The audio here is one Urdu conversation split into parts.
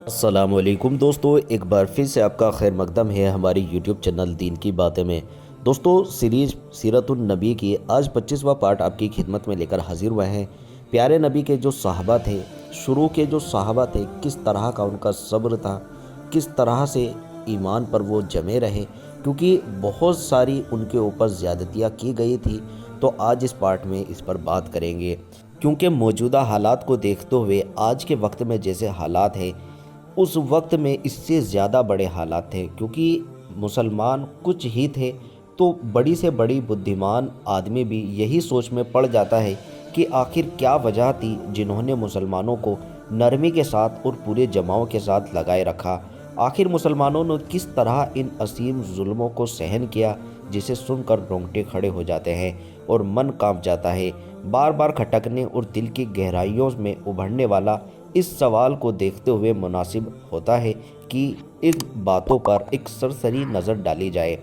السلام علیکم دوستو، ایک بار پھر سے آپ کا خیر مقدم ہے ہماری یوٹیوب چینل دین کی باتیں میں۔ دوستو، سیریز سیرت النبی کی آج 25واں پارٹ آپ کی خدمت میں لے کر حاضر ہوئے ہیں۔ پیارے نبی کے جو صحابہ تھے، شروع کے جو صحابہ تھے، کس طرح کا ان کا صبر تھا، کس طرح سے ایمان پر وہ جمے رہے، کیونکہ بہت ساری ان کے اوپر زیادتیاں کی گئی تھی۔ تو آج اس پارٹ میں اس پر بات کریں گے، کیونکہ موجودہ حالات کو دیکھتے ہوئے آج کے وقت میں جیسے حالات ہیں، اس وقت میں اس سے زیادہ بڑے حالات تھے، کیونکہ مسلمان کچھ ہی تھے۔ تو بڑی سے بڑی بدھیمان آدمی بھی یہی سوچ میں پڑ جاتا ہے کہ آخر کیا وجہ تھی جنہوں نے مسلمانوں کو نرمی کے ساتھ اور پورے جماؤں کے ساتھ لگائے رکھا۔ آخر مسلمانوں نے کس طرح ان عظیم ظلموں کو سہن کیا، جسے سن کر رونگٹے کھڑے ہو جاتے ہیں اور من کانپ جاتا ہے۔ بار بار کھٹکنے اور دل کی گہرائیوں میں ابھرنے والا اس سوال کو دیکھتے ہوئے مناسب ہوتا ہے کہ ان باتوں پر ایک سرسری نظر ڈالی جائے۔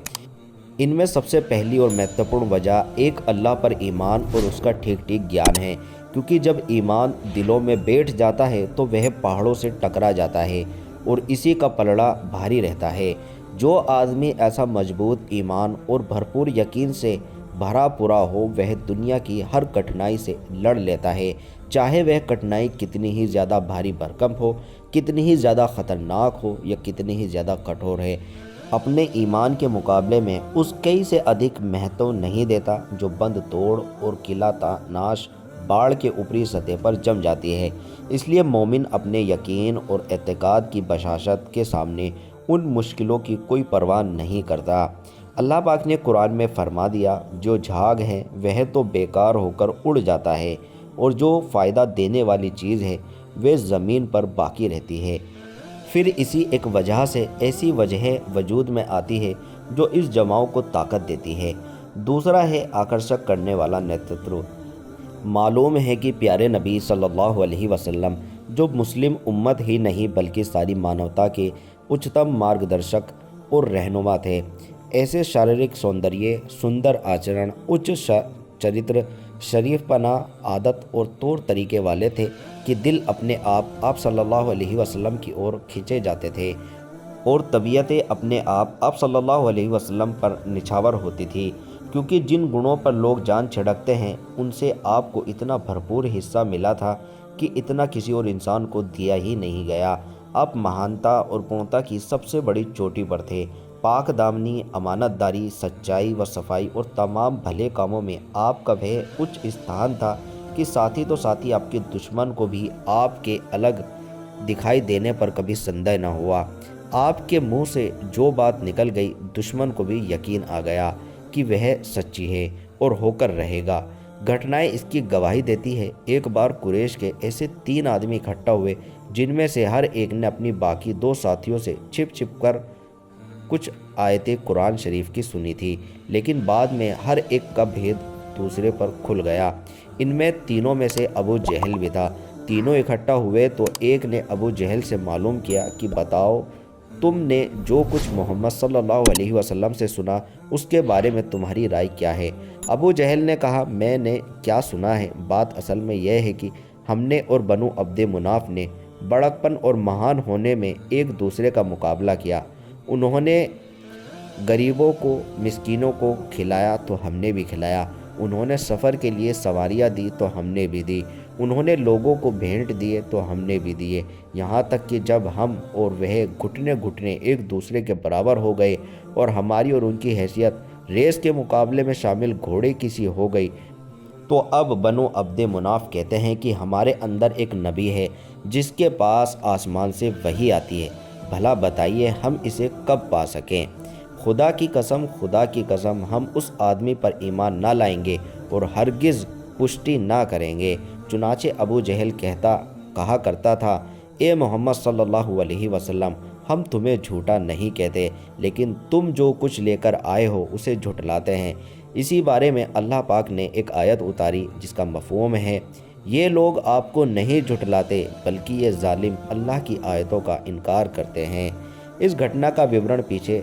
ان میں سب سے پہلی اور مہتوپورن وجہ ایک اللہ پر ایمان اور اس کا ٹھیک ٹھیک گیان ہے، کیونکہ جب ایمان دلوں میں بیٹھ جاتا ہے تو وہ پہاڑوں سے ٹکرا جاتا ہے اور اسی کا پلڑا بھاری رہتا ہے۔ جو آدمی ایسا مضبوط ایمان اور بھرپور یقین سے بھرا پورا ہو، وہ دنیا کی ہر کٹھنائی سے لڑ لیتا ہے، چاہے وہ کٹھنائی کتنی ہی زیادہ بھاری بھرکم ہو، کتنی ہی زیادہ خطرناک ہو یا کتنی ہی زیادہ کٹھور ہے۔ اپنے ایمان کے مقابلے میں اس کئی سے ادھک مہتو نہیں دیتا جو بند توڑ اور قلعہ تاناش باڑ کے اوپری سطح پر جم جاتی ہے۔ اس لیے مومن اپنے یقین اور اعتقاد کی بشاشت کے سامنے ان مشکلوں کی کوئی پرواہ نہیں کرتا۔ اللہ پاک نے قرآن میں فرما دیا، جو جھاگ ہے وہ تو بیکار ہو کر اڑ جاتا ہے، اور جو فائدہ دینے والی چیز ہے وہ زمین پر باقی رہتی ہے۔ پھر اسی ایک وجہ سے ایسی وجہ وجود میں آتی ہے جو اس جماؤں کو طاقت دیتی ہے۔ دوسرا ہے آکرشک کرنے والا نیترتو۔ معلوم ہے کہ پیارے نبی صلی اللہ علیہ وسلم جو مسلم امت ہی نہیں بلکہ ساری مانوتا کے اچتم مارگدرشک اور رہنما تھے۔ ایسے شاریرک سوندریہ، سندر آچرن، اچ چرتر، شریف پنا عادت اور طور طریقے والے تھے کہ دل اپنے آپ صلی اللہ علیہ وسلم کی اور کھینچے جاتے تھے، اور طبیعتیں اپنے آپ صلی اللہ علیہ وسلم پر نچھاور ہوتی تھی، کیونکہ جن گنوں پر لوگ جان چھڑکتے ہیں ان سے آپ کو اتنا بھرپور حصہ ملا تھا کہ اتنا کسی اور انسان کو دیا ہی نہیں گیا۔ آپ مہانتا اور پورنتا کی سب سے بڑی چوٹی پر تھے۔ پاک دامنی، امانت داری، سچائی و صفائی اور تمام بھلے کاموں میں آپ کا وہ اچ استھان تھا کہ ساتھی تو ساتھی آپ کے دشمن کو بھی آپ کے الگ دکھائی دینے پر کبھی سندے نہ ہوا۔ آپ کے منہ سے جو بات نکل گئی، دشمن کو بھی یقین آ گیا کہ وہ سچی ہے اور ہو کر رہے گا۔ گھٹنائیں اس کی گواہی دیتی ہے۔ ایک بار قریش کے ایسے 3 آدمی اکٹھا ہوئے جن میں سے ہر ایک نے اپنی باقی 2 ساتھیوں سے چھپ چھپ کر کچھ آیتیں قرآن شریف کی سنی تھی، لیکن بعد میں ہر ایک کا بھید دوسرے پر کھل گیا۔ ان میں تینوں میں سے ابو جہل بھی تھا۔ تینوں اکٹھا ہوئے تو ایک نے ابو جہل سے معلوم کیا کہ بتاؤ، تم نے جو کچھ محمد صلی اللہ علیہ وسلم سے سنا اس کے بارے میں تمہاری رائے کیا ہے؟ ابو جہل نے کہا، میں نے کیا سنا ہے، بات اصل میں یہ ہے کہ ہم نے اور بنو عبد مناف نے بڑکپن اور مہان ہونے میں ایک دوسرے کا مقابلہ کیا۔ انہوں نے غریبوں کو، مسکینوں کو کھلایا تو ہم نے بھی کھلایا، انہوں نے سفر کے لیے سواریاں دی تو ہم نے بھی دی، انہوں نے لوگوں کو بھیٹ دیے تو ہم نے بھی دیے، یہاں تک کہ جب ہم اور وہ گھٹنے گھٹنے ایک دوسرے کے برابر ہو گئے اور ہماری اور ان کی حیثیت ریس کے مقابلے میں شامل گھوڑے کی سی ہو گئی، تو اب بنو عبد مناف کہتے ہیں کہ ہمارے اندر ایک نبی ہے جس کے پاس آسمان سے وحی آتی ہے، بھلا بتائیے ہم اسے کب پا سکیں؟ خدا کی قسم ہم اس آدمی پر ایمان نہ لائیں گے اور ہرگز پشتی نہ کریں گے۔ چنانچہ ابو جہل کہا کرتا تھا، اے محمد صلی اللہ علیہ وسلم، ہم تمہیں جھوٹا نہیں کہتے، لیکن تم جو کچھ لے کر آئے ہو اسے جھٹلاتے ہیں۔ اسی بارے میں اللہ پاک نے ایک آیت اتاری جس کا مفہوم ہے، یہ لوگ آپ کو نہیں جھٹلاتے بلکہ یہ ظالم اللہ کی آیتوں کا انکار کرتے ہیں۔ اس گھٹنا کا وورن پیچھے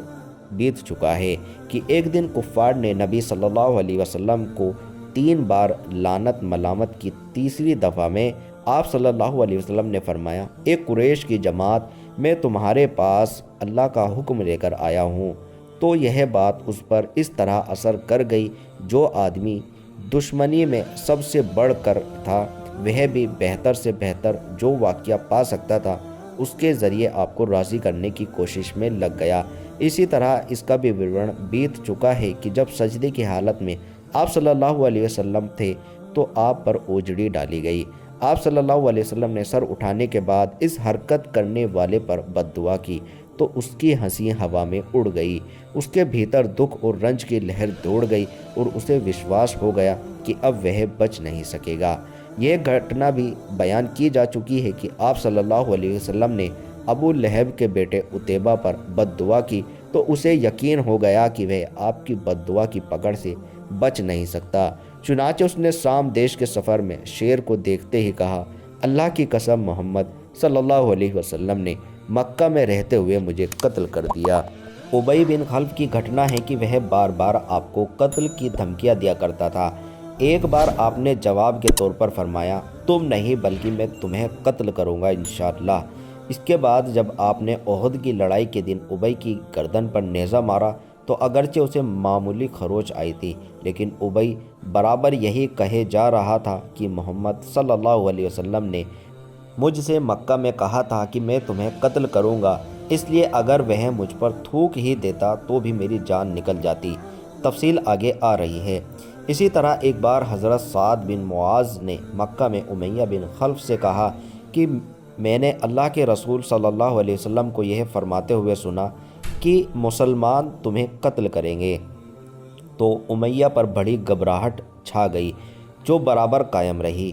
بیت چکا ہے کہ ایک دن کفار نے نبی صلی اللہ علیہ وسلم کو 3 بار لعنت ملامت کی، تیسری دفعہ میں آپ صلی اللہ علیہ وسلم نے فرمایا، ایک قریش کی جماعت میں تمہارے پاس اللہ کا حکم لے کر آیا ہوں۔ تو یہ بات اس پر اس طرح اثر کر گئی، جو آدمی دشمنی میں سب سے بڑھ کر تھا، وہ بھی بہتر سے بہتر جو واقعہ پا سکتا تھا اس کے ذریعے آپ کو راضی کرنے کی کوشش میں لگ گیا۔ اسی طرح اس کا بھی ورنن بیت چکا ہے کہ جب سجدے کی حالت میں آپ صلی اللہ علیہ وسلم تھے تو آپ پر اوجڑی ڈالی گئی۔ آپ صلی اللہ علیہ وسلم نے سر اٹھانے کے بعد اس حرکت کرنے والے پر بد دعا کی تو اس کی ہنسی ہوا میں اڑ گئی۔ اس کے بھیتر دکھ اور رنج کی لہر دوڑ گئی اور اسے وشواس ہو گیا کہ اب وہ بچ نہیں سکے گا۔ یہ گھٹنا بھی بیان کی جا چکی ہے کہ آپ صلی اللہ علیہ وسلم نے ابو لہب کے بیٹے عتیبہ پر بد دعا کی تو اسے یقین ہو گیا کہ وہ آپ کی بد دعا کی پکڑ سے بچ نہیں سکتا، چنانچہ اس نے شام دیش کے سفر میں شیر کو دیکھتے ہی کہا، اللہ کی قسم محمد صلی اللہ علیہ وسلم نے مکہ میں رہتے ہوئے مجھے قتل کر دیا۔ ابی بن خلف کی گھٹنا ہے کہ وہ بار بار آپ کو قتل کی دھمکیاں دیا کرتا تھا۔ ایک بار آپ نے جواب کے طور پر فرمایا، تم نہیں بلکہ میں تمہیں قتل کروں گا انشاءاللہ۔ اس کے بعد جب آپ نے احد کی لڑائی کے دن ابی کی گردن پر نیزہ مارا تو اگرچہ اسے معمولی خروچ آئی تھی، لیکن ابی برابر یہی کہے جا رہا تھا کہ محمد صلی اللہ علیہ وسلم نے مجھ سے مکہ میں کہا تھا کہ میں تمہیں قتل کروں گا، اس لیے اگر وہ مجھ پر تھوک ہی دیتا تو بھی میری جان نکل جاتی۔ تفصیل آگے آ رہی ہے۔ اسی طرح ایک بار حضرت سعد بن معاذ نے مکہ میں امیہ بن خلف سے کہا کہ میں نے اللہ کے رسول صلی اللہ علیہ وسلم کو یہ فرماتے ہوئے سنا کہ مسلمان تمہیں قتل کریں گے، تو امیہ پر بڑی گھبراہٹ چھا گئی جو برابر قائم رہی۔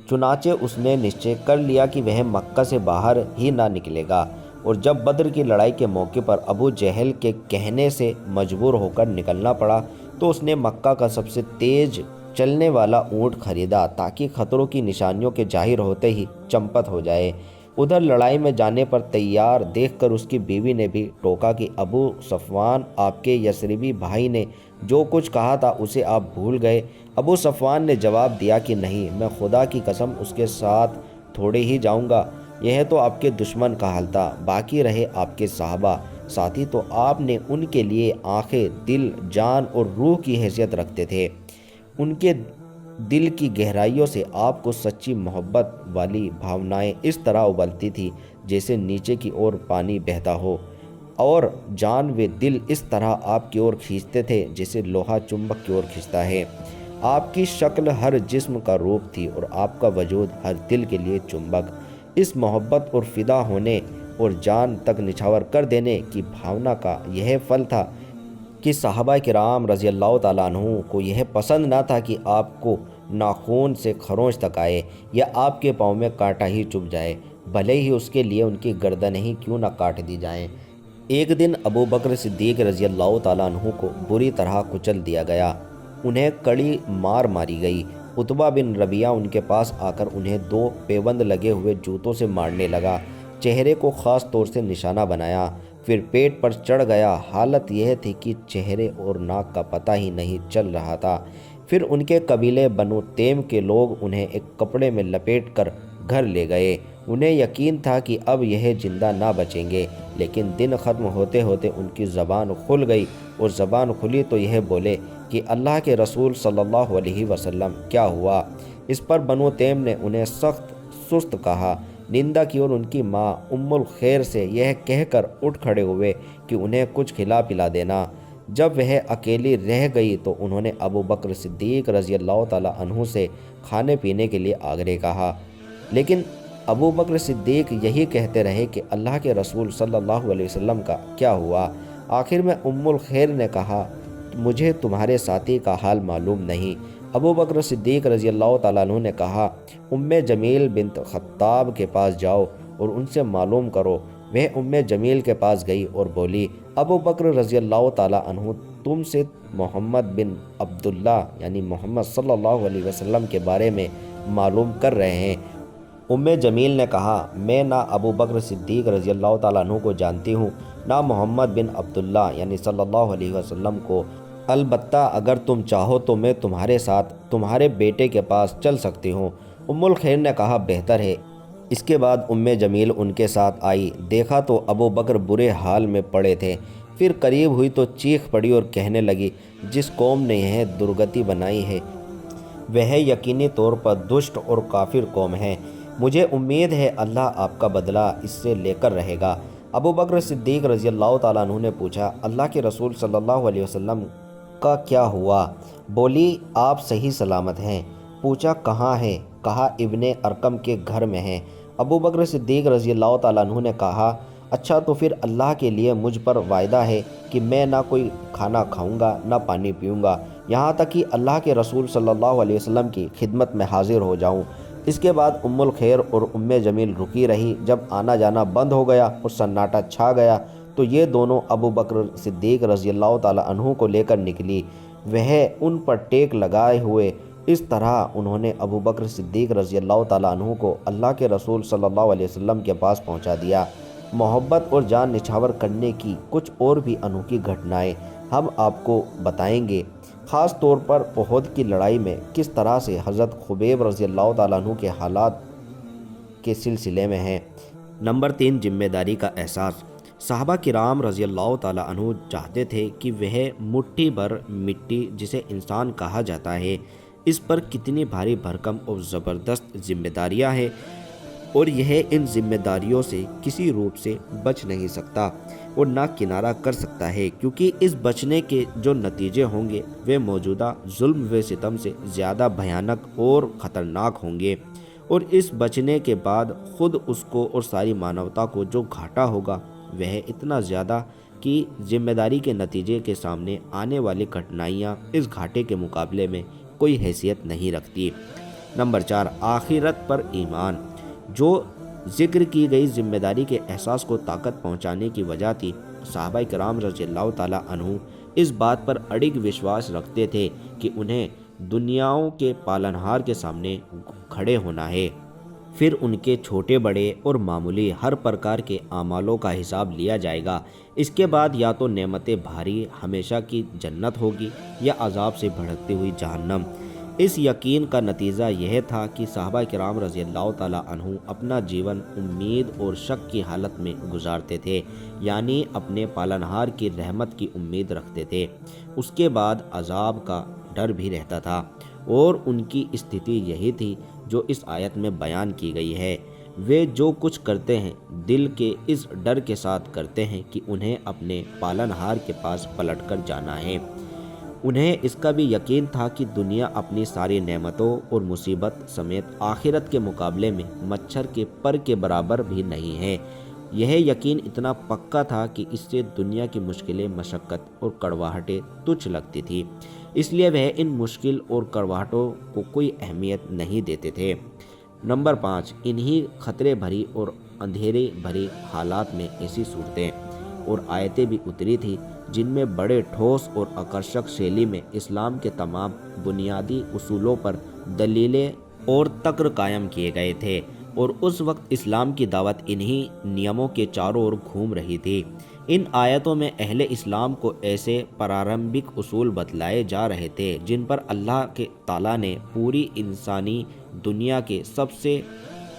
چنانچہ اس نے نشچے کر لیا کہ وہ مکہ سے باہر ہی نہ نکلے گا، اور جب بدر کی لڑائی کے موقع پر ابو جہل کے کہنے سے مجبور ہو کر نکلنا پڑا تو اس نے مکہ کا سب سے تیز چلنے والا اونٹ خریدا تاکہ خطروں کی نشانیوں کے ظاہر ہوتے ہی چمپت ہو جائے۔ ادھر لڑائی میں جانے پر تیار دیکھ کر اس کی بیوی نے بھی ٹوکا کہ ابو صفوان آپ کے یثربی بھائی نے جو کچھ کہا تھا اسے آپ بھول گئے۔ ابو صفوان نے جواب دیا کہ نہیں، میں خدا کی قسم اس کے ساتھ تھوڑے ہی جاؤں گا، یہ تو آپ کے دشمن کا حال تھا، باقی رہے آپ کے صحابہ ساتھی تو آپ نے ان کے لیے آنکھیں، دل، جان اور روح کی حیثیت رکھتے تھے۔ ان کے دل کی گہرائیوں سے آپ کو سچی محبت والی بھاونائیں اس طرح ابلتی تھی جیسے نیچے کی اور پانی بہتا ہو، اور جان و دل اس طرح آپ کی اور کھینچتے تھے جیسے لوہا چمبک کی اور کھینچتا ہے۔ آپ کی شکل ہر جسم کا روپ تھی اور آپ کا وجود ہر دل کے لیے چمبک۔ اس محبت اور فدا ہونے اور جان تک نچھاور کر دینے کی بھاونا کا یہ پھل تھا کہ صحابہ کرام رضی اللہ تعالیٰ عنہ کو یہ پسند نہ تھا کہ آپ کو ناخون سے خروش تک آئے یا آپ کے پاؤں میں کانٹا ہی چبھ جائے، بھلے ہی اس کے لیے ان کی گردنیں ہی کیوں نہ کاٹ دی جائیں۔ ایک دن ابو بکر صدیق رضی اللہ تعالیٰ عنہ کو بری طرح کچل دیا گیا، انہیں کڑی مار ماری گئی۔ عتبہ بن ربیعہ ان کے پاس آ کر انہیں 2 پیوند لگے ہوئے جوتوں سے مارنے لگا، چہرے کو خاص طور سے نشانہ بنایا، پھر پیٹ پر چڑھ گیا۔ حالت یہ تھی کہ چہرے اور ناک کا پتہ ہی نہیں چل رہا تھا۔ پھر ان کے قبیلے بنو تیم کے لوگ انہیں ایک کپڑے میں لپیٹ کر گھر لے گئے۔ انہیں یقین تھا کہ اب یہ زندہ نہ بچیں گے، لیکن دن ختم ہوتے ہوتے ان کی زبان کھل گئی، اور زبان کھلی تو یہ بولے کہ اللہ کے رسول صلی اللہ علیہ وسلم کیا ہوا؟ اس پر بنو تیم نے انہیں سخت سست کہا، نندا کی، اور ان کی ماں ام الخیر سے یہ کہہ کر اٹھ کھڑے ہوئے کہ انہیں کچھ کھلا پلا دینا۔ جب وہ اکیلی رہ گئی تو انہوں نے ابو بکر صدیق رضی اللہ تعالیٰ عنہ سے کھانے پینے کے لیے آگرہ کہا، لیکن ابو بکر صدیق یہی کہتے رہے کہ اللہ کے رسول صلی اللہ علیہ وسلم کا کیا ہوا؟ آخر میں ام الخیر نے کہا، مجھے تمہارے ساتھی کا حال معلوم نہیں۔ ابو بکر صدیق رضی اللہ تعالیٰ عنہ نے کہا، جمیل بنت خطاب کے پاس جاؤ اور ان سے معلوم کرو۔ وہ جمیل کے پاس گئی اور بولی، ابو بکر رضی اللہ تعالیٰ عنہ تم سے محمد بن عبداللہ یعنی محمد صلی اللہ علیہ وسلم کے بارے میں معلوم کر رہے ہیں۔ جمیل نے کہا، میں نہ ابو بکر صدیق رضی اللہ تعالیٰ عنہ کو جانتی ہوں، نہ محمد بن عبداللہ یعنی صلی اللہ علیہ وسلم کو، البتہ اگر تم چاہو تو میں تمہارے ساتھ تمہارے بیٹے کے پاس چل سکتی ہوں۔ ام الخیر نے کہا، بہتر ہے، اس کے بعد جمیل ان کے ساتھ آئی، دیکھا تو ابو بکر برے حال میں پڑے تھے۔ پھر قریب ہوئی تو چیخ پڑی اور کہنے لگی، جس قوم نے یہ درگتی بنائی ہے وہ یقینی طور پر دشت اور کافر قوم ہے۔ مجھے امید ہے اللہ آپ کا بدلہ اس سے لے کر رہے گا۔ ابو بکر صدیق رضی اللہ تعالیٰ عنہ نے پوچھا، اللہ کے رسول صلی اللہ علیہ وسلم کا کیا ہوا؟ بولی، آپ صحیح سلامت ہیں۔ پوچھا، کہاں ہے؟ کہا، ابن ارقم کے گھر میں ہیں۔ ابو بکر صدیق رضی اللہ تعالیٰ عنہ نے کہا، اچھا تو پھر اللہ کے لیے مجھ پر وعدہ ہے کہ میں نہ کوئی کھانا کھاؤں گا نہ پانی پیوں گا، یہاں تک کہ اللہ کے رسول صلی اللہ علیہ وسلم کی خدمت میں حاضر ہو جاؤں۔ اس کے بعد الخیر اور جمیل رکی رہی۔ جب آنا جانا بند ہو گیا اور سناٹا چھا گیا تو یہ دونوں ابو بکر صدیق رضی اللہ تعالیٰ عنہ کو لے کر نکلی۔ وہ ان پر ٹیک لگائے ہوئے، اس طرح انہوں نے ابو بکر صدیق رضی اللہ تعالیٰ عنہ کو اللہ کے رسول صلی اللہ علیہ وسلم کے پاس پہنچا دیا۔ محبت اور جان نچھاور کرنے کی کچھ اور بھی انوکھی گھٹنائیں ہم آپ کو بتائیں گے، خاص طور پر احد کی لڑائی میں کس طرح سے حضرت خبیب رضی اللہ تعالیٰ عنہ کے حالات کے سلسلے میں ہیں۔ نمبر 3، ذمہ داری کا احساس۔ صحابہ کرام رضی اللہ تعالیٰ عنہ چاہتے تھے کہ وہ مٹھی بھر مٹی جسے انسان کہا جاتا ہے، اس پر کتنی بھاری بھرکم اور زبردست ذمہ داریاں ہیں، اور یہ ان ذمہ داریوں سے کسی روپ سے بچ نہیں سکتا اور نہ کنارہ کر سکتا ہے، کیونکہ اس بچنے کے جو نتیجے ہوں گے وہ موجودہ ظلم و ستم سے زیادہ بھیانک اور خطرناک ہوں گے، اور اس بچنے کے بعد خود اس کو اور ساری مانوتا کو جو گھاٹا ہوگا وہ اتنا زیادہ کہ ذمہ داری کے نتیجے کے سامنے آنے والی کٹھنائیاں اس گھاٹے کے مقابلے میں کوئی حیثیت نہیں رکھتی۔ نمبر 4، آخرت پر ایمان۔ جو ذکر کی گئی ذمہ داری کے احساس کو طاقت پہنچانے کی وجہ تھی، صحابہ کرام رضی اللہ تعالیٰ عنہ اس بات پر اڑگ وشواس رکھتے تھے کہ انہیں دنیاؤں کے پالنہار کے سامنے کھڑے ہونا ہے، پھر ان کے چھوٹے بڑے اور معمولی ہر پرکار کے اعمالوں کا حساب لیا جائے گا۔ اس کے بعد یا تو نعمتیں بھاری ہمیشہ کی جنت ہوگی یا عذاب سے بھڑکتی ہوئی جہنم۔ اس یقین کا نتیجہ یہ تھا کہ صحابہ کرام رضی اللہ تعالیٰ عنہ اپنا جیون امید اور شک کی حالت میں گزارتے تھے، یعنی اپنے پالنہار کی رحمت کی امید رکھتے تھے، اس کے بعد عذاب کا ڈر بھی رہتا تھا، اور ان کی استھتی یہی تھی جو اس آیت میں بیان کی گئی ہے۔ وہ جو کچھ کرتے ہیں دل کے اس ڈر کے ساتھ کرتے ہیں کہ انہیں اپنے پالنہار کے پاس پلٹ کر جانا ہے۔ انہیں اس کا بھی یقین تھا کہ دنیا اپنی ساری نعمتوں اور مصیبت سمیت آخرت کے مقابلے میں مچھر کے پر کے برابر بھی نہیں ہے۔ یہ یقین اتنا پکا تھا کہ اس سے دنیا کی مشکلیں، مشقت اور کڑواہٹیں تچھ لگتی تھی، اس لیے وہ ان مشکل اور کڑواہٹوں کو کوئی اہمیت نہیں دیتے تھے۔ نمبر 5، انہی خطرے بھری اور اندھیرے بھری حالات میں ایسی صورتیں اور آیتیں بھی اتری تھی جن میں بڑے ٹھوس اور آکرشک شیلی میں اسلام کے تمام بنیادی اصولوں پر دلیلیں اور تقر قائم کیے گئے تھے، اور اس وقت اسلام کی دعوت انہی نیموں کے چاروں اور گھوم رہی تھی۔ ان آیتوں میں اہل اسلام کو ایسے پرارمبک اصول بتلائے جا رہے تھے جن پر اللہ کے تعالیٰ نے پوری انسانی دنیا کے سب سے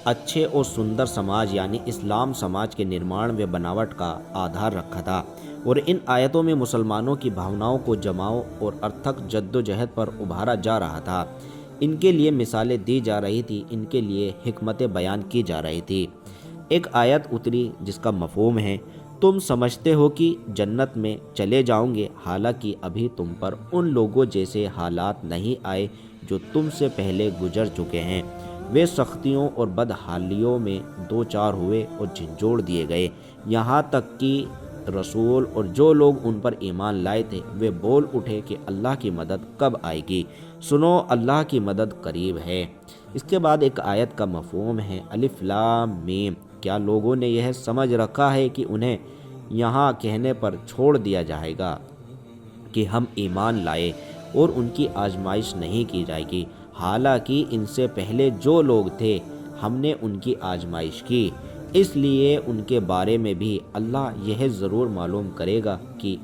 اچھے اور سندر سماج یعنی اسلام سماج کے نرمان و بناوٹ کا آدھار رکھا تھا، اور ان آیتوں میں مسلمانوں کی بھاوناؤں کو جماؤ اور ارتھک جد و جہد پر ابھارا جا رہا تھا، ان کے لیے مثالیں دی جا رہی تھی، ان کے لیے حکمتیں بیان کی جا رہی تھی۔ ایک آیت اتری جس کا مفہوم ہے، تم سمجھتے ہو کہ جنت میں چلے جاؤں گے، حالانکہ ابھی تم پر ان لوگوں جیسے حالات نہیں آئے جو تم سے پہلے گزر چکے ہیں، وہ سختیوں اور بدحالیوں میں دو چار ہوئے اور جھنجھوڑ دیے گئے، یہاں تک کہ رسول اور جو لوگ ان پر ایمان لائے تھے وہ بول اٹھے کہ اللہ کی مدد کب آئے گی، سنو اللہ کی مدد قریب ہے۔ اس کے بعد ایک آیت کا مفہوم ہے الف لام میم۔ کیا لوگوں نے یہ سمجھ رکھا ہے کہ انہیں یہاں کہنے پر چھوڑ دیا جائے گا کہ ہم ایمان لائے اور ان کی آزمائش نہیں کی جائے گی، حالانکہ ان سے پہلے جو لوگ تھے ہم نے ان کی آزمائش کی، اس لیے ان کے بارے میں بھی اللہ یہ ضرور معلوم کرے گا کہ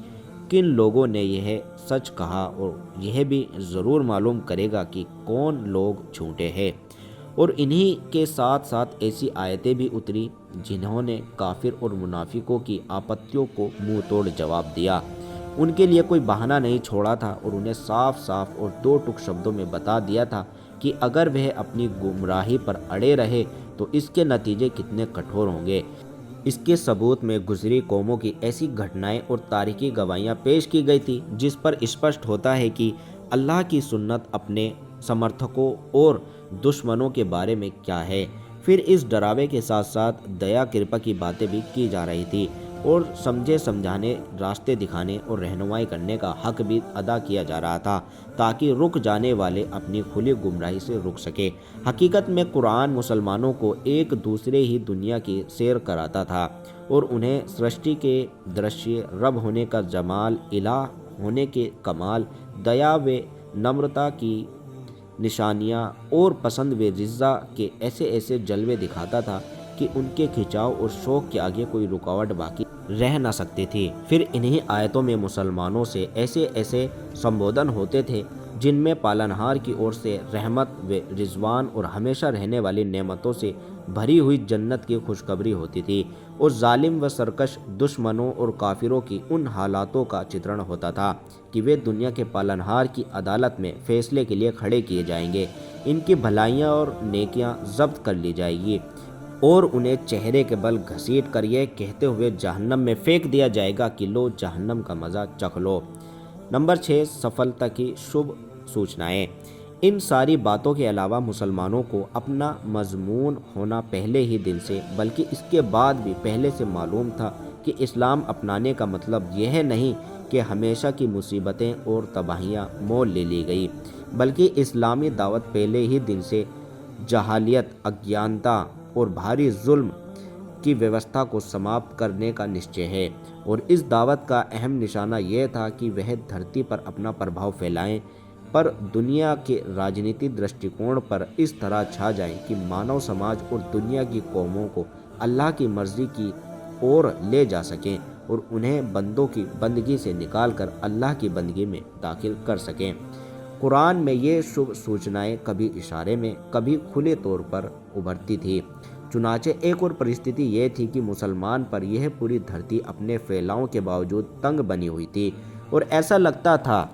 کن لوگوں نے یہ سچ کہا، اور یہ بھی ضرور معلوم کرے گا کہ کون لوگ جھوٹے ہیں۔ اور انہی کے ساتھ ساتھ ایسی آیتیں بھی اتری جنہوں نے کافر اور منافقوں کی آپتیوں کو منہ توڑ جواب دیا۔ ان کے لیے کوئی بہانہ نہیں چھوڑا تھا اور انہیں صاف صاف اور دو ٹک شبدوں میں بتا دیا تھا کہ اگر وہ اپنی گمراہی پر اڑے رہے تو اس کے نتیجے کتنے کٹھور ہوں گے۔ اس کے ثبوت میں گزری قوموں کی ایسی گھٹنائیں اور تاریخی گواہیاں پیش کی گئی تھی جس پر اسپشٹ ہوتا ہے کہ اللہ کی سنت اپنے سمرتھکوں اور دشمنوں کے بارے میں کیا ہے۔ پھر اس ڈراوے کے ساتھ ساتھ دیا کرپا کی باتیں بھی کی جا رہی تھی اور سمجھے سمجھانے، راستے دکھانے اور رہنمائی کرنے کا حق بھی ادا کیا جا رہا تھا تاکہ رک جانے والے اپنی کھلی گمراہی سے رک سکے۔ حقیقت میں قرآن مسلمانوں کو ایک دوسرے ہی دنیا کی سیر کراتا تھا اور انہیں سرشٹی کے درشیہ، رب ہونے کا جمال، الہ ہونے کے کمال، دیا و نمرتا کی نشانیاں اور پسند و رضا کے ایسے ایسے جلوے دکھاتا تھا کہ ان کے کھچاؤ اور شوق کے آگے کوئی رکاوٹ باقی رہ نہ سکتی تھی۔ پھر انہی آیتوں میں مسلمانوں سے ایسے ایسے سمبودھن ہوتے تھے جن میں پالنہار کی اور سے رحمت و رضوان اور ہمیشہ رہنے والی نعمتوں سے بھری ہوئی جنت کی خوشخبری ہوتی تھی، اور ظالم و سرکش دشمنوں اور کافروں کی ان حالاتوں کا چترن ہوتا تھا کہ وہ دنیا کے پالنہار کی عدالت میں فیصلے کے لیے کھڑے کیے جائیں گے، ان کی بھلائیاں اور نیکیاں ضبط کر لی جائیں گی اور انہیں چہرے کے بل گھسیٹ کر یہ کہتے ہوئے جہنم میں پھینک دیا جائے گا کہ لو جہنم کا مزہ چکھ لو۔ نمبر 6، سفلتا کی شبھ سوچنائیں۔ ان ساری باتوں کے علاوہ مسلمانوں کو اپنا مضمون ہونا پہلے ہی دن سے بلکہ اس کے بعد بھی پہلے سے معلوم تھا کہ اسلام اپنانے کا مطلب یہ نہیں کہ ہمیشہ کی مصیبتیں اور تباہیاں مول لے لی گئی، بلکہ اسلامی دعوت پہلے ہی دن سے جہالیت، اگیانتا اور بھاری ظلم کی ویوستھا کو سماپت کرنے کا نشچے ہے، اور اس دعوت کا اہم نشانہ یہ تھا کہ وہ دھرتی پر اپنا پربھاؤ پھیلائیں، پر دنیا کے راجنیتی درشٹیکون پر اس طرح چھا جائیں کہ مانو سماج اور دنیا کی قوموں کو اللہ کی مرضی کی اور لے جا سکیں اور انہیں بندوں کی بندگی سے نکال کر اللہ کی بندگی میں داخل کر سکیں۔ قرآن میں یہ شبھ سوچنائیں کبھی اشارے میں، کبھی کھلے طور پر ابھرتی تھی۔ چنانچہ ایک اور پرستھتی یہ تھی کہ مسلمان پر یہ پوری دھرتی اپنے پھیلاؤں کے باوجود تنگ بنی ہوئی تھی اور ایسا لگتا تھا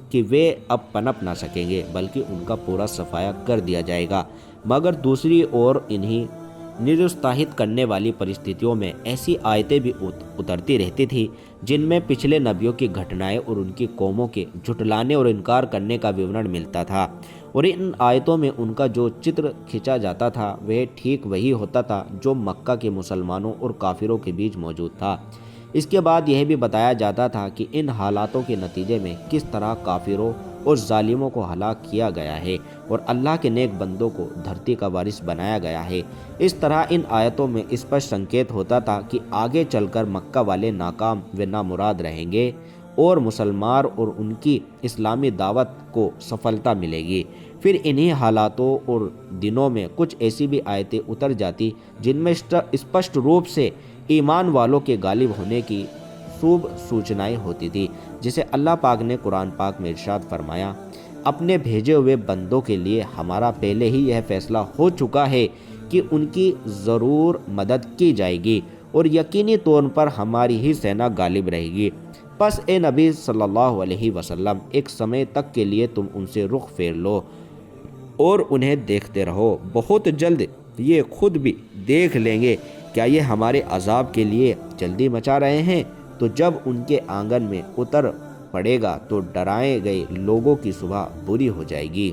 کہ وہ اب پنپ نہ سکیں گے بلکہ ان کا پورا صفایا کر دیا جائے گا، مگر دوسری اور انہی نروستاہت کرنے والی پرستھتیوں میں ایسی آیتیں بھی اترتی رہتی تھی جن میں پچھلے نبیوں کی گھٹنائیں اور ان کی قوموں کے جھٹلانے اور انکار کرنے کا وورن ملتا تھا، اور ان آیتوں میں ان کا جو چتر کھینچا جاتا تھا وہ ٹھیک وہی ہوتا تھا جو مکہ کے مسلمانوں اور کافروں کے بیچ موجود تھا۔ اس کے بعد یہ بھی بتایا جاتا تھا کہ ان حالاتوں کے نتیجے میں کس طرح کافروں اور ظالموں کو ہلاک کیا گیا ہے اور اللہ کے نیک بندوں کو دھرتی کا وارث بنایا گیا ہے۔ اس طرح ان آیتوں میں اسپشٹ سنکیت ہوتا تھا کہ آگے چل کر مکہ والے ناکام و نامراد رہیں گے اور مسلمان اور ان کی اسلامی دعوت کو سفلتا ملے گی۔ پھر انہی حالاتوں اور دنوں میں کچھ ایسی بھی آیتیں اتر جاتی جن میں اسپشٹ روپ سے ایمان والوں کے غالب ہونے کی شبھ سوچنائیں ہوتی تھی، جسے اللہ پاک نے قرآن پاک میں ارشاد فرمایا، اپنے بھیجے ہوئے بندوں کے لیے ہمارا پہلے ہی یہ فیصلہ ہو چکا ہے کہ ان کی ضرور مدد کی جائے گی اور یقینی طور پر ہماری ہی سینا غالب رہے گی۔ پس اے نبی صلی اللہ علیہ وسلم، ایک سمے تک کے لیے تم ان سے رخ پھیر لو اور انہیں دیکھتے رہو، بہت جلد یہ خود بھی دیکھ لیں گے کیا یہ ہمارے عذاب کے لیے جلدی مچا رہے ہیں، تو جب ان کے آنگن میں اتر پڑے گا تو ڈرائے گئے لوگوں کی صبح بری ہو جائے گی۔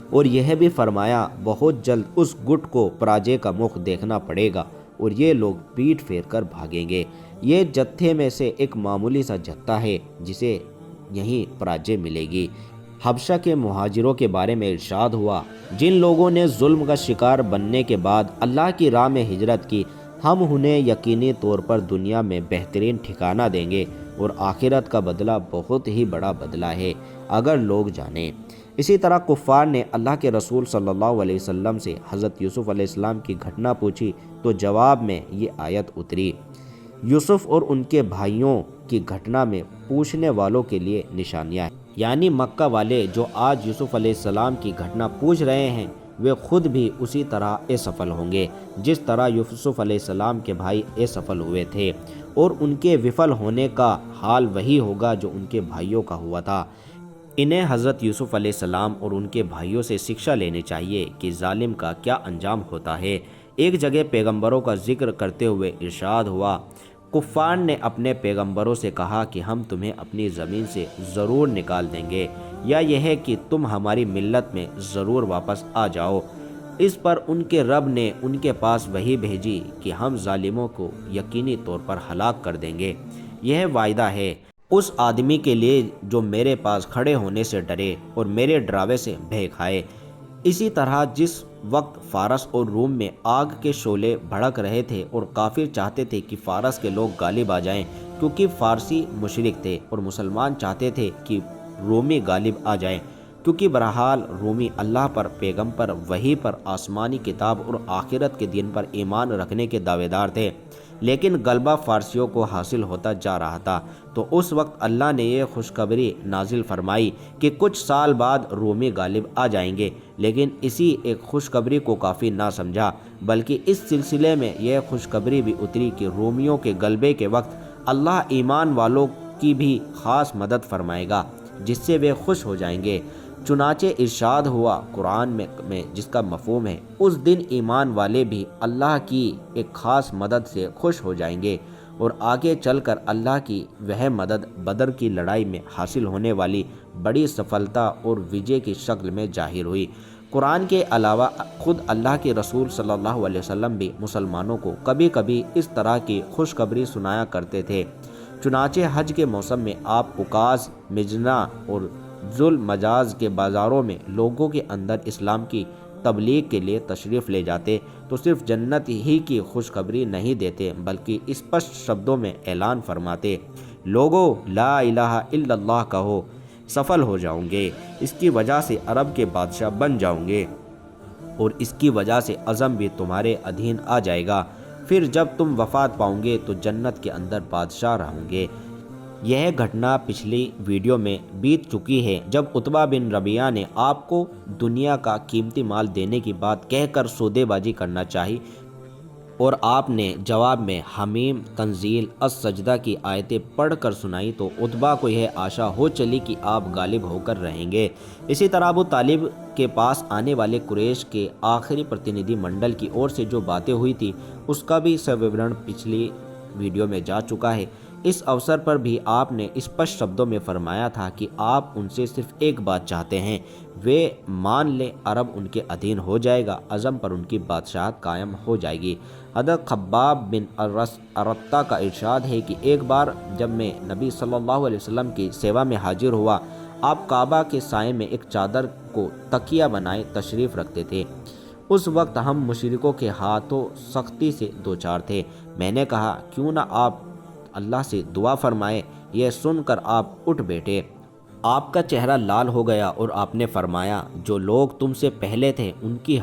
اور یہ بھی فرمایا، بہت جلد اس گٹ کو پراجے کا مکھ دیکھنا پڑے گا اور یہ لوگ پیٹ پھیر کر بھاگیں گے۔ یہ جتھے میں سے ایک معمولی سا جتھا ہے جسے یہیں پراجے ملے گی۔ حبشہ کے مہاجروں کے بارے میں ارشاد ہوا، جن لوگوں نے ظلم کا شکار بننے کے بعد اللہ کی راہ میں ہجرت کی، ہم انہیں یقینی طور پر دنیا میں بہترین ٹھکانہ دیں گے اور آخرت کا بدلہ بہت ہی بڑا بدلہ ہے اگر لوگ جانیں۔ اسی طرح کفار نے اللہ کے رسول صلی اللہ علیہ وسلم سے حضرت یوسف علیہ السلام کی گھٹنا پوچھی تو جواب میں یہ آیت اتری۔ یوسف اور ان کے بھائیوں کی گھٹنا میں پوچھنے والوں کے لیے نشانیاں ہیں، یعنی مکہ والے جو آج یوسف علیہ السلام کی گھٹنا پوچھ رہے ہیں وہ خود بھی اسی طرح اسفل ہوں گے جس طرح یوسف علیہ السلام کے بھائی اسفل ہوئے تھے، اور ان کے وفل ہونے کا حال وہی ہوگا جو ان کے بھائیوں کا ہوا تھا۔ انہیں حضرت یوسف علیہ السلام اور ان کے بھائیوں سے شکشا لینی چاہیے کہ ظالم کا کیا انجام ہوتا ہے۔ ایک جگہ پیغمبروں کا ذکر کرتے ہوئے ارشاد ہوا، کفار نے اپنے پیغمبروں سے کہا کہ ہم تمہیں اپنی زمین سے ضرور نکال دیں گے، یا یہ ہے کہ تم ہماری ملت میں ضرور واپس آ جاؤ۔ اس پر ان کے رب نے ان کے پاس وحی بھیجی کہ ہم ظالموں کو یقینی طور پر ہلاک کر دیں گے۔ یہ وعدہ ہے اس آدمی کے لیے جو میرے پاس کھڑے ہونے سے ڈرے اور میرے ڈراوے سے بھے کھائے۔ اسی طرح جس وقت فارس اور روم میں آگ کے شعلے بھڑک رہے تھے اور کافر چاہتے تھے کہ فارس کے لوگ غالب آ جائیں، کیونکہ فارسی مشرک تھے، اور مسلمان چاہتے تھے کہ رومی غالب آ جائیں، کیونکہ بہرحال رومی اللہ پر، پیغمبر پر، وحی پر، آسمانی کتاب اور آخرت کے دن پر ایمان رکھنے کے دعوے دار تھے، لیکن غلبہ فارسیوں کو حاصل ہوتا جا رہا تھا۔ تو اس وقت اللہ نے یہ خوشخبری نازل فرمائی کہ کچھ سال بعد رومی غالب آ جائیں گے، لیکن اسی ایک خوشخبری کو کافی نہ سمجھا، بلکہ اس سلسلے میں یہ خوشخبری بھی اتری کہ رومیوں کے غلبے کے وقت اللہ ایمان والوں کی بھی خاص مدد فرمائے گا، جس سے وہ خوش ہو جائیں گے۔ چنانچہ ارشاد ہوا قرآن میں جس کا مفہوم ہے، اس دن ایمان والے بھی اللہ کی ایک خاص مدد سے خوش ہو جائیں گے، اور آگے چل کر اللہ کی وہ مدد بدر کی لڑائی میں حاصل ہونے والی بڑی سفلتا اور وجے کی شکل میں ظاہر ہوئی۔ قرآن کے علاوہ خود اللہ کے رسول صلی اللہ علیہ وسلم بھی مسلمانوں کو کبھی کبھی اس طرح کی خوشخبری سنایا کرتے تھے۔ چنانچہ حج کے موسم میں آپ عکاظ، مجنہ اور ذوالمجاز کے بازاروں میں لوگوں کے اندر اسلام کی تبلیغ کے لیے تشریف لے جاتے تو صرف جنت ہی کی خوشخبری نہیں دیتے، بلکہ اسپشٹ شبدوں میں اعلان فرماتے، لوگو لا الہ الا اللہ کہو، سفل ہو جاؤں گے، اس کی وجہ سے عرب کے بادشاہ بن جاؤں گے، اور اس کی وجہ سے عظم بھی تمہارے ادھین آ جائے گا، پھر جب تم وفات پاؤں گے تو جنت کے اندر بادشاہ رہوں گے۔ یہ گھٹنا پچھلی ویڈیو میں بیت چکی ہے، جب عتبہ بن ربیعہ نے آپ کو دنیا کا قیمتی مال دینے کی بات کہہ کر سودے بازی کرنا چاہی، اور آپ نے جواب میں حمیم تنزیل السجدہ کی آیتیں پڑھ کر سنائی، تو عتبہ کو یہ آشا ہو چلی کہ آپ غالب ہو کر رہیں گے۔ اسی طرح ابو طالب کے پاس آنے والے قریش کے آخری پرتیندھی منڈل کی اور سے جو باتیں ہوئی تھی، اس کا بھی سویورن پچھلی ویڈیو میں جا چکا ہے۔ اس اوسر پر بھی آپ نے اسپشٹ شبدوں میں فرمایا تھا کہ آپ ان سے صرف ایک بات چاہتے ہیں، وہ مان لیں عرب ان کے ادھین ہو جائے گا، عظم پر ان کی بادشاہت قائم ہو جائے گی۔ حضرت خباب بن ارطہ کا ارشاد ہے کہ ایک بار جب میں نبی صلی اللہ علیہ وسلم کی سیوا میں حاضر ہوا، آپ کعبہ کے سائے میں ایک چادر کو تکیہ بنائے تشریف رکھتے تھے۔ اس وقت ہم مشرکوں کے ہاتھوں سختی سے دوچار تھے۔ میں نے کہا کیوں نہ آپ اللہ سے دعا فرمائے۔ یہ سن کر آپ اٹھ بیٹھے، آپ کا چہرہ لال ہو گیا اور آپ نے فرمایا، جو لوگ تم سے پہلے تھے ان کی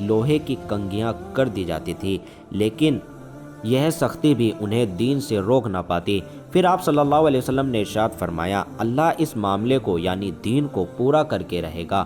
لوہے کی کنگھیاں کر دی جاتی تھی، لیکن یہ سختی بھی انہیں دین سے روک نہ پاتی۔ پھر آپ صلی اللہ علیہ وسلم نے ارشاد فرمایا، اللہ اس معاملے کو یعنی دین کو پورا کر کے رہے گا،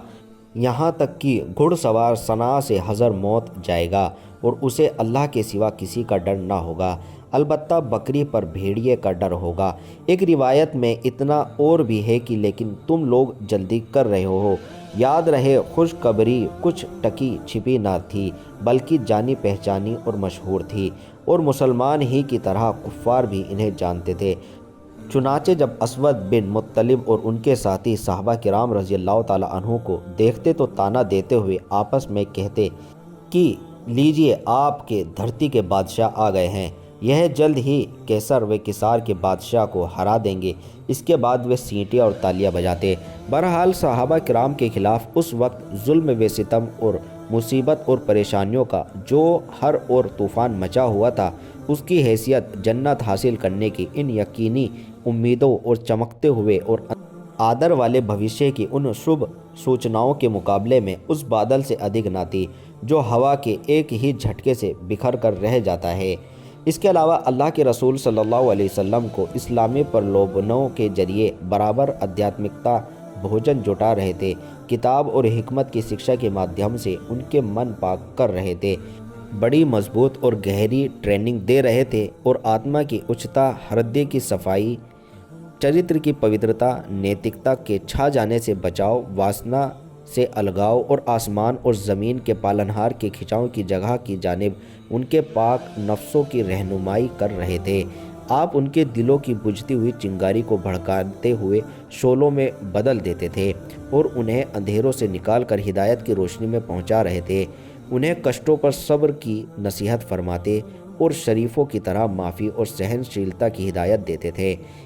یہاں تک کہ گھڑ سوار صنعاء سے حضر موت جائے گا اور اسے اللہ کے سوا کسی کا ڈر نہ ہوگا، البتہ بکری پر بھیڑیے کا ڈر ہوگا۔ ایک روایت میں اتنا اور بھی ہے کہ لیکن تم لوگ جلدی کر رہے ہو۔ یاد رہے خوشخبری کچھ ٹکی چھپی نہ تھی، بلکہ جانی پہچانی اور مشہور تھی، اور مسلمان ہی کی طرح کفار بھی انہیں جانتے تھے۔ چنانچہ جب اسود بن مطلب اور ان کے ساتھی صحابہ کرام رضی اللہ تعالیٰ عنہ کو دیکھتے تو طعنہ دیتے ہوئے آپس میں کہتے کہ لیجئے آپ کے دھرتی کے بادشاہ آ گئے ہیں، یہ جلد ہی کیسر و کسار کے بادشاہ کو ہرا دیں گے۔ اس کے بعد وہ سینٹیاں اور تالیاں بجاتے۔ بہرحال صحابہ کرام کے خلاف اس وقت ظلم و ستم اور مصیبت اور پریشانیوں کا جو ہر اور طوفان مچا ہوا تھا، اس کی حیثیت جنت حاصل کرنے کی ان یقینی امیدوں اور چمکتے ہوئے اور آدر والے بھوشیہ کی ان شبھ سوچناؤں کے مقابلے میں اس بادل سے ادھک نہ تھی جو ہوا کے ایک ہی جھٹکے سے بکھر کر رہ جاتا ہے۔ اس کے علاوہ اللہ کے رسول صلی اللہ علیہ وسلم کو اسلامی پرلوبنوں کے ذریعے برابر آدھیاتمکتا بھوجن جٹا رہے تھے۔ کتاب اور حکمت کی شکشا کے مادھیم سے ان کے من پاک کر رہے تھے، بڑی مضبوط اور گہری ٹریننگ دے رہے تھے اور آتما کی اچتا، ہردے کی صفائی، چرتر کی پوترتا، نیتکتا کے چھا جانے سے بچاؤ، واسنا سے الگاؤ اور آسمان اور زمین کے پالنہار کے کھنچاؤ کی جگہ کی جانب ان کے پاک نفسوں کی رہنمائی کر رہے تھے۔ آپ ان کے دلوں کی بجھتی ہوئی چنگاری کو بھڑکاتے ہوئے شعلوں میں بدل دیتے تھے اور انہیں اندھیروں سے نکال کر ہدایت کی روشنی میں پہنچا رہے تھے۔ انہیں کشٹوں پر صبر کی نصیحت فرماتے اور شریفوں کی طرح معافی اور سہنشیلتا کی ہدایت دیتے تھے۔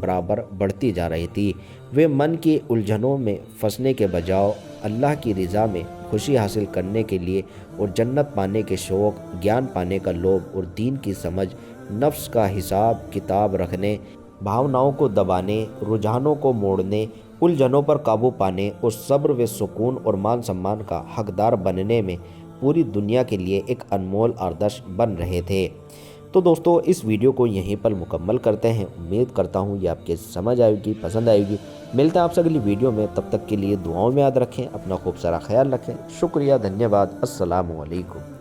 برابر بڑھتی جا رہی تھی۔ وہ من کی الجھنوں میں پھنسنے کے بجائے اللہ کی رضا میں خوشی حاصل کرنے کے لیے اور جنت پانے کے شوق، گیان پانے کا لوبھ اور دین کی سمجھ، نفس کا حساب کتاب رکھنے، بھاوناؤں کو دبانے، رجحانوں کو موڑنے، الجھنوں پر قابو پانے اور صبر و سکون اور مان سمان کا حقدار بننے میں پوری دنیا کے لیے ایک انمول آدرش بن رہے تھے۔ تو دوستو اس ویڈیو کو یہیں پر مکمل کرتے ہیں۔ امید کرتا ہوں یہ آپ کے سمجھ آئے گی، پسند آئے گی۔ ملتے ہیں آپ سے اگلی ویڈیو میں، تب تک کے لیے دعاؤں میں یاد رکھیں، اپنا خوب سارا خیال رکھیں۔ شکریہ، دھنیہ واد، السلام علیکم۔